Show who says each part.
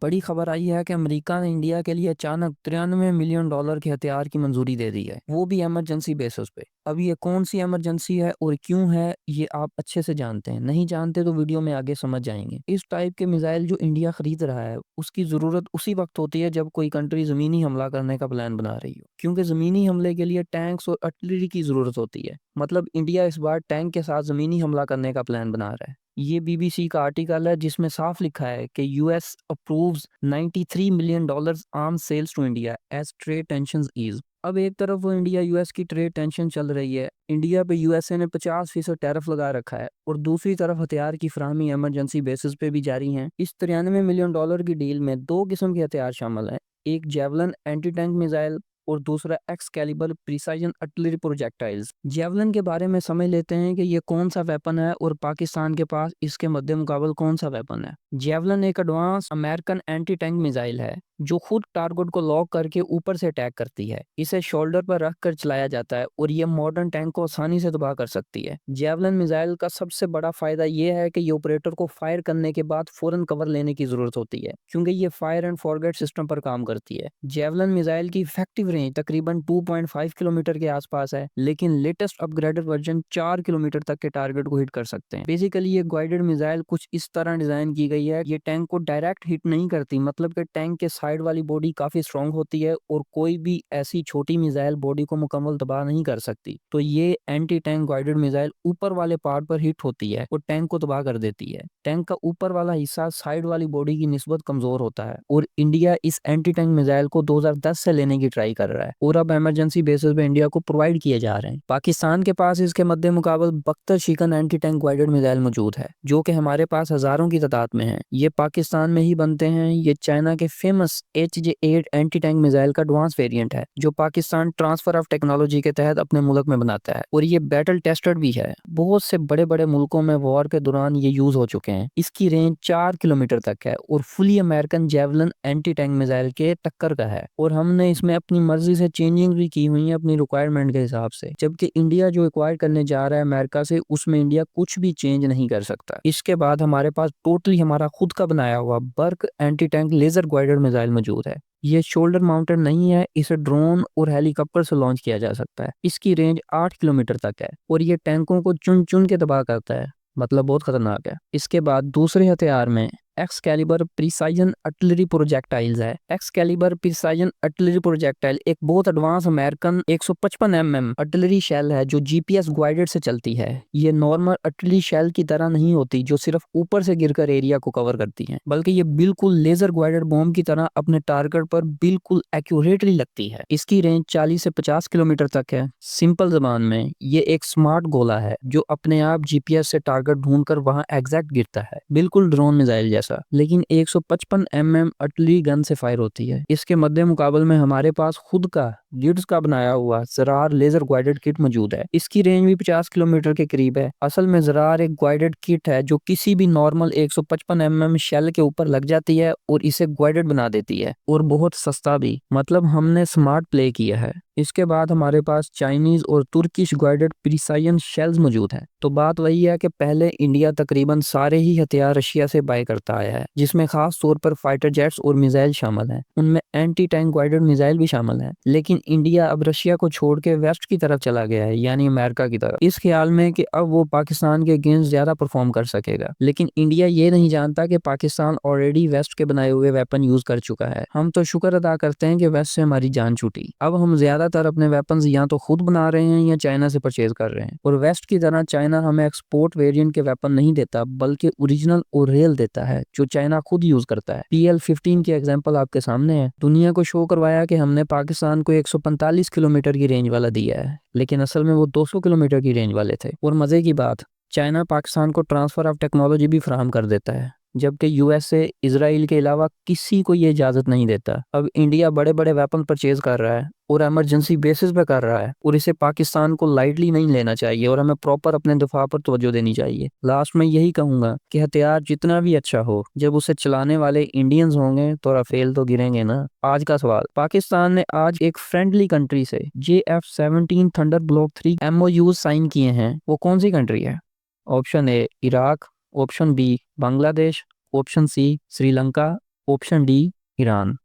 Speaker 1: बड़ी खबर आई है कि अमेरिका ने इंडिया के लिए अचानक $93 मिलियन के हथियार की मंजूरी दे दी है, वो भी इमरजेंसी बेसिस पे। अब ये कौन सी इमरजेंसी है और क्यों है, ये आप अच्छे से जानते हैं। नहीं जानते तो वीडियो में आगे समझ जाएंगे। इस टाइप के मिसाइल जो इंडिया खरीद रहा है, उसकी जरूरत उसी वक्त होती है जब कोई कंट्री जमीनी हमला करने का प्लान बना रही हो, क्योंकि जमीनी हमले के लिए टैंक्स और आर्टिलरी की जरूरत होती है। मतलब इंडिया इस बार टैंक के साथ जमीनी हमला करने का प्लान बना रहा है। ये बीबीसी का आर्टिकल है जिसमें साफ लिखा है कि US approves $93 million arms sales to India as trade tensions ease. अब एक तरफ वो इंडिया यूएस की ट्रेड टेंशन चल रही है, इंडिया पे यूएसए ने 50% टैरिफ लगा रखा है, और दूसरी तरफ हथियार की फराहमी इमरजेंसी बेसिस पे भी जारी है। इस $93 मिलियन की डील में दो किस्म के हथियार शामिल हैं, एक जेवलिन एंटी टैंक मिसाइल और दूसरा Excalibur precision artillery projectiles. Javelin के बारे में समझ लेते हैं कि ये कौन सा वेपन है और पाकिस्तान के पास इसके मद्दे मुकाबल कौन सा वेपन है। जेवलिन एक advance American anti tank missile है जो खुद टारगेट को लॉक करके ऊपर से अटैक करती है। इसे शोल्डर पर रखकर चलाया जाता है और ये मॉडर्न टैंक को आसानी से तबाह कर सकती है। जेवलिन मिसाइल का सबसे बड़ा फायदा यह है कि ये ऑपरेटर को फायर करने के बाद फौरन कवर लेने की जरूरत होती है, क्योंकि ये फायर एंड फॉरगेट सिस्टम पर काम करती है। जेवलिन मिसाइल की इफेक्टिव रेंज तकरीबन 2.5 किलोमीटर के आसपास है, लेकिन लेटेस्ट अपग्रेडेड वर्जन 4 किलोमीटर तक के टारगेट को हिट कर सकते हैं। बेसिकली ये गाइडेड मिसाइल कुछ इस तरह डिजाइन की गई है, ये टैंक को डायरेक्ट हिट नहीं करती, मतलब कि टैंक के साइड वाली बॉडी काफी स्ट्रांग होती है और कोई भी ऐसी छोटी मिसाइल बॉडी को मुकम्मल तबाह नहीं कर सकती। तो ये एंटी टैंक गाइडेड मिसाइल ऊपर वाले पार्ट पर हिट होती है और टैंक को तबाह कर देती है। टैंक का ऊपर वाला हिस्सा साइड वाली बॉडी की निस्बत कमजोर होता है, और इंडिया इस एंटी टैंक मिसाइल को 2010 से लेने की ट्राई कर रहा है और अब इमरजेंसी बेसिस पे इंडिया को प्रोवाइड किए जा रहे हैं। पाकिस्तान के पास इसके मद्दे मुकाबल बख्तर शिकन एंटी टैंक गाइडेड मिसाइल मौजूद है, जो कि हमारे पास हजारों की तादाद में है। ये पाकिस्तान में ही बनते हैं। ये चाइना के famous HJ-8 anti tank missile का एडवांस वेरिएंट है, जो पाकिस्तान ट्रांसफर ऑफ टेक्नोलॉजी के तहत अपने मुल्क में बनाता है, और ये बैटल टेस्टेड भी है। बहुत से बड़े बड़े मुल्कों में वॉर के दौरान ये यूज हो चुके हैं। इसकी रेंज 4 किलोमीटर तक है और fully American javelin anti tank missile के टक्कर का है, और हमने इसमें अपनी मर्जी से चेंजिंग भी की हुई है अपनी रिक्वायरमेंट के हिसाब से। जबकि इंडिया जो एक्वायर करने जा रहा है अमेरिका से, उसमें इंडिया कुछ भी चेंज नहीं कर सकता। इसके बाद हमारे पास टोटली हमारा खुद का बनाया हुआ Barq anti tank laser guided missile मौजूद है। ये शोल्डर माउंटेड नहीं है, इसे ड्रोन और हेलीकॉप्टर से लॉन्च किया जा सकता है। इसकी रेंज 8 किलोमीटर तक है और ये टैंकों को चुन चुन के तबाह करता है, मतलब बहुत खतरनाक है। इसके बाद दूसरे हथियार में एक्सकैलिबर प्रिसाइजन आर्टिलरी प्रोजेक्टाइल्स है। एक्सकैलिबर प्रिसाइजन आर्टिलरी प्रोजेक्टाइल एक बहुत advance American 155 mm artillery shell है जो GPS गाइडेड से चलती है। ये नॉर्मल आर्टिलरी शेल की तरह नहीं होती जो सिर्फ ऊपर से गिरकर एरिया को कवर करती है, बल्कि ये बिल्कुल लेजर गाइडेड बॉम्ब की तरह अपने टारगेट पर बिल्कुल एक्यूरेटली लगती है। इसकी रेंज 40 से 50 किलोमीटर तक है। सिंपल जबान में ये एक स्मार्ट गोला है जो अपने आप GPS से टारगेट ढूंढकर वहां एग्जैक्ट गिरता है, बिल्कुल ड्रोन मिसाइल जैसा, लेकिन 155 mm आर्टिलरी गन से फायर होती है। इसके मद्दे मुकाबल में हमारे पास खुद का गिड्स का बनाया हुआ जरार लेजर गाइडेड किट मौजूद है। इसकी रेंज भी 50 किलोमीटर के करीब है। असल में जरार एक गाइडेड किट है जो किसी भी नॉर्मल 155 mm शेल के ऊपर लग जाती है और इसे गाइडेड बना देती है, और बहुत सस्ता भी। मतलब हमने स्मार्ट प्ले किया है। इसके बाद हमारे पास चाइनीज और तुर्किश गाइडेड प्रिसाइजन शेल्स मौजूद हैं। तो बात वही है कि पहले इंडिया तकरीबन सारे ही हथियार रशिया से बाय करता आया है, जिसमें खास तौर पर फाइटर जेट्स और मिसाइल शामिल हैं। उनमें एंटी टैंक गाइडेड मिसाइल भी शामिल हैं। लेकिन इंडिया अब रशिया को छोड़ के वेस्ट की तरफ चला गया है, यानी अमेरिका की तरफ, इस ख्याल में कि अब वो पाकिस्तान के अगेंस्ट ज्यादा परफॉर्म कर सकेगा। लेकिन इंडिया ये नहीं जानता कि पाकिस्तान ऑलरेडी वेस्ट के बनाए हुए वेपन यूज कर चुका है। हम तो शुक्र अदा करते हैं कि वेस्ट से हमारी जान छूटी। अब हम ज्यादातर अपने वेपन्स या तो खुद बना रहे हैं या चाइना से परचेज कर रहे हैं, और वेस्ट की तरह चाइना हमें एक्सपोर्ट वेरिएंट के वेपन नहीं देता, बल्कि ओरिजिनल और रियल देता है जो चाइना खुद यूज करता है। PL-15 की एग्जांपल आपके सामने है। दुनिया को शो करवाया कि हमने पाकिस्तान को 145 किलोमीटर की रेंज वाला दिया है, लेकिन असल में वो 200 किलोमीटर की रेंज वाले थे। और मजे की बात, चाइना पाकिस्तान को ट्रांसफर ऑफ टेक्नोलॉजी भी फराहम कर देता है, जबकि यूएसए इजराइल के अलावा किसी को ये इजाजत नहीं देता। अब इंडिया बड़े बड़े वेपन परचेज कर रहा है और इमरजेंसी बेसिस पे कर रहा है, और इसे पाकिस्तान को लाइटली नहीं लेना चाहिए और हमें प्रॉपर अपने दिफा पर तवज्जो देनी चाहिए। लास्ट में यही कहूंगा कि हथियार जितना भी अच्छा हो, जब उसे चलाने वाले इंडियंस होंगे तो राफेल तो गिरेंगे ना। आज का सवाल, पाकिस्तान ने आज एक फ्रेंडली कंट्री से JF-17 thunder block 3 MOU sign किए हैं, वो कौन सी कंट्री है? Option A Iraq, option B Bangladesh, option C Sri Lanka, option D Iran.